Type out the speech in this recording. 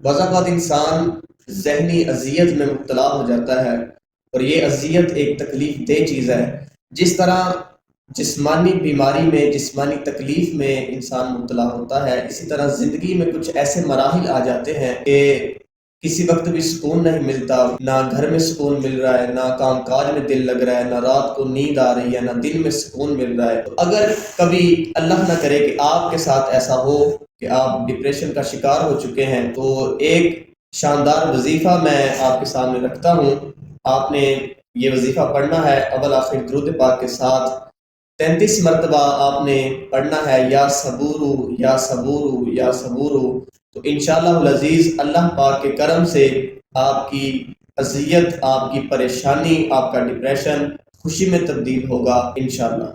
بعض اوقات انسان ذہنی اذیت میں مبتلا ہو جاتا ہے، اور یہ اذیت ایک تکلیف دہ چیز ہے۔ جس طرح جسمانی بیماری میں، جسمانی تکلیف میں انسان مبتلا ہوتا ہے، اسی طرح زندگی میں کچھ ایسے مراحل آ جاتے ہیں کہ کسی وقت بھی سکون نہیں ملتا، نہ گھر میں سکون مل رہا ہے، نہ کام کاج میں دل لگ رہا ہے، نہ رات کو نیند آ رہی ہے، نہ دل میں سکون مل رہا ہے۔ اگر کبھی اللہ نہ کرے کہ آپ کے ساتھ ایسا ہو کہ آپ ڈپریشن کا شکار ہو چکے ہیں، تو ایک شاندار وظیفہ میں آپ کے سامنے رکھتا ہوں۔ آپ نے یہ وظیفہ پڑھنا ہے، اول آخر درود پاک کے ساتھ 33 مرتبہ آپ نے پڑھنا ہے، یا صبورو یا صبورو یا صبورو۔ تو انشاءاللہ العزیز اللہ پاک کے کرم سے آپ کی اذیت، آپ کی پریشانی، آپ کا ڈپریشن خوشی میں تبدیل ہوگا انشاءاللہ۔